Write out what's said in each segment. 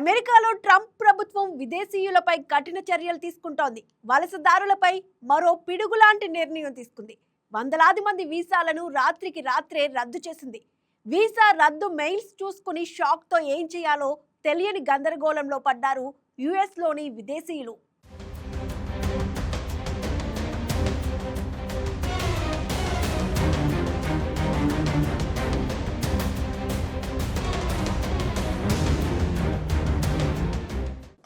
అమెరికాలో ట్రంప్ ప్రభుత్వం విదేశీయులపై కఠిన చర్యలు తీసుకుంటోంది. వలసదారులపై మరో పిడుగులాంటి నిర్ణయం తీసుకుంది. వందలాది మంది వీసాలను రాత్రికి రాత్రే రద్దు చేసింది. వీసా రద్దు మెయిల్స్ చూసుకుని షాక్తో ఏం చేయాలో తెలియని గందరగోళంలో పడ్డారు యుఎస్లోని విదేశీయులు.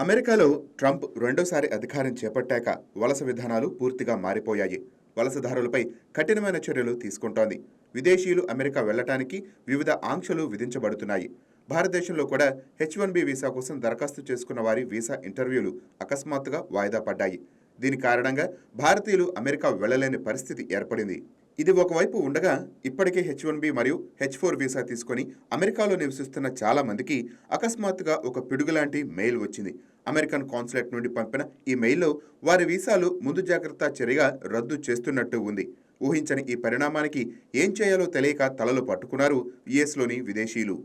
అమెరికాలో ట్రంప్ రెండోసారి అధికారం చేపట్టాక వలస విధానాలు పూర్తిగా మారిపోయాయి. వలసదారులపై కఠినమైన చర్యలు తీసుకుంటోంది. విదేశీయులు అమెరికా వెళ్లటానికి వివిధ ఆంక్షలు విధించబడుతున్నాయి. భారతదేశంలో కూడా H-1B వీసా కోసం దరఖాస్తు చేసుకున్న వారి వీసా ఇంటర్వ్యూలు అకస్మాత్తుగా వాయిదా పడ్డాయి. దీని కారణంగా భారతీయులు అమెరికా వెళ్లలేని పరిస్థితి ఏర్పడింది. ఇది ఒకవైపు ఉండగా ఇప్పటికే H-1B మరియు H-4 వీసా తీసుకుని అమెరికాలో నివసిస్తున్న చాలా మందికి అకస్మాత్తుగా ఒక పిడుగులాంటి మెయిల్ వచ్చింది. అమెరికన్ కాన్సులేట్ నుండి పంపిన ఈ మెయిల్లో వారి వీసాలు ముందు జాగ్రత్త చర్యగా రద్దు చేస్తున్నట్టు ఉంది. ఊహించని ఈ పరిణామానికి ఏం చేయాలో తెలియక తలలు పట్టుకున్నారు యుఎస్లోని విదేశీయులు.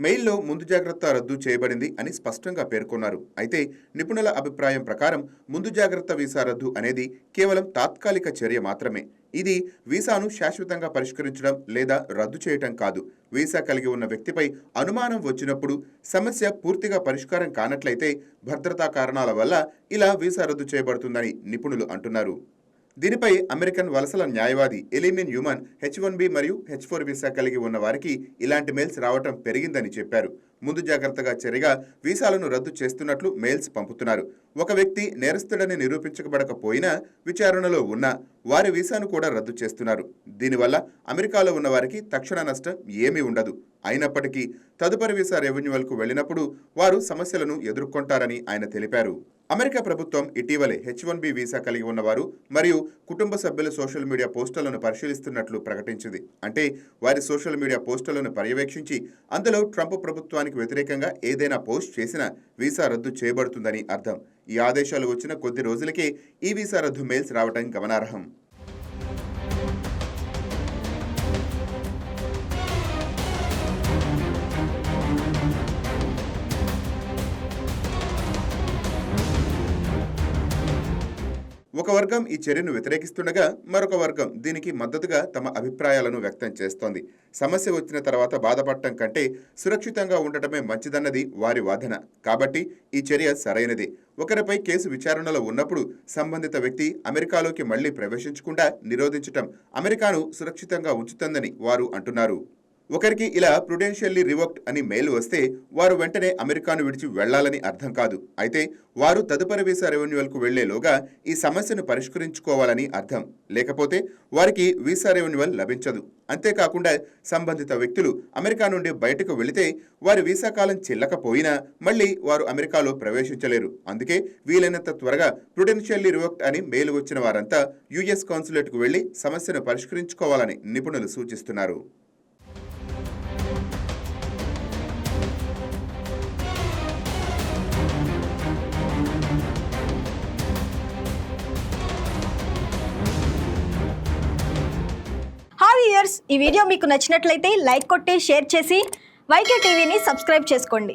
మెయిల్లో ముందు జాగ్రత్త రద్దు చేయబడింది అని స్పష్టంగా పేర్కొన్నారు. అయితే నిపుణుల అభిప్రాయం ప్రకారం ముందు జాగ్రత్త వీసా రద్దు అనేది కేవలం తాత్కాలిక చర్య మాత్రమే. ఇది వీసాను శాశ్వతంగా పరిష్కరించడం లేదా రద్దు చేయటం కాదు. వీసా కలిగి ఉన్న వ్యక్తిపై అనుమానం వచ్చినప్పుడు సమస్య పూర్తిగా పరిష్కారం కానట్లయితే భద్రతా కారణాల వల్ల ఇలా వీసా రద్దు చేయబడుతుందని నిపుణులు అంటున్నారు. దీనిపై అమెరికన్ వలసల న్యాయవాది ఎలిమిన్ యూమన్ H-1B మరియు H-4 వీసా కలిగి ఉన్న వారికి ఇలాంటి మెయిల్స్ రావటం పెరిగిందని చెప్పారు. ముందు జాగ్రత్తగా చర్యగా వీసాలను రద్దు చేస్తున్నట్లు మెయిల్స్ పంపుతున్నారు. ఒక వ్యక్తి నేరస్తుడని నిరూపించబడకపోయినా విచారణలో ఉన్న వారి వీసాను కూడా రద్దు చేస్తున్నారు. దీనివల్ల అమెరికాలో ఉన్న వారికి తక్షణ నష్టం ఏమీ ఉండదు. అయినప్పటికీ తదుపరి వీసా రెన్యువల్కు వెళ్లినప్పుడు వారు సమస్యలను ఎదుర్కొంటారని ఆయన తెలిపారు. అమెరికా ప్రభుత్వం ఇటీవలే H-1B వీసా కలిగి ఉన్నవారు మరియు కుటుంబ సభ్యుల సోషల్ మీడియా పోస్టులను పరిశీలిస్తున్నట్లు ప్రకటించింది. అంటే వారి సోషల్ మీడియా పోస్టులను పర్యవేక్షించి అందులో ట్రంప్ ప్రభుత్వానికి వ్యతిరేకంగా ఏదైనా పోస్ట్ చేసినా వీసా రద్దు చేయబడుతుందని అర్థం. ఈ ఆదేశాలు వచ్చిన కొద్ది రోజులకే ఈ వీసా రద్దు మెయిల్స్ రావటం గమనార్హం. ఒక వర్గం ఈ చర్యను వ్యతిరేకిస్తుండగా మరొక వర్గం దీనికి మద్దతుగా తమ అభిప్రాయాలను వ్యక్తం చేస్తోంది. సమస్య వచ్చిన తర్వాత బాధపడటం కంటే సురక్షితంగా ఉండటమే మంచిదన్నది వారి వాదన. కాబట్టి ఈ చర్య సరైనదే. ఒకరిపై కేసు విచారణలో ఉన్నప్పుడు సంబంధిత వ్యక్తి అమెరికాలోకి మళ్లీ ప్రవేశించకుండా నిరోధించటం అమెరికాను సురక్షితంగా ఉంచుతుందని వారు అంటున్నారు. ఒకరికి ఇలా ప్రుడెన్షియల్లీ రివోక్డ్ అని మెయిల్ వస్తే వారు వెంటనే అమెరికాను విడిచి వెళ్లాలని అర్థం కాదు. అయితే వారు తదుపరి వీసా రెన్యువల్కు వెళ్లేలోగా ఈ సమస్యను పరిష్కరించుకోవాలని అర్థం. లేకపోతే వారికి వీసా రెన్యువల్ లభించదు. అంతేకాకుండా సంబంధిత వ్యక్తులు అమెరికా నుండి బయటకు వెళితే వారి వీసా కాలం చెల్లకపోయినా మళ్లీ వారు అమెరికాలో ప్రవేశించలేరు. అందుకే వీలైనంత త్వరగా ప్రుడెన్షియల్లీ రివోక్డ్ అని మెయిల్ వచ్చిన వారంతా యుఎస్ కాన్సులేట్కు వెళ్లి సమస్యను పరిష్కరించుకోవాలని నిపుణులు సూచిస్తున్నారు. ఈ వీడియో మీకు నచ్చినట్లయితే లైక్ కొట్టి షేర్ చేసి YK టీవీని సబ్స్క్రైబ్ చేసుకోండి.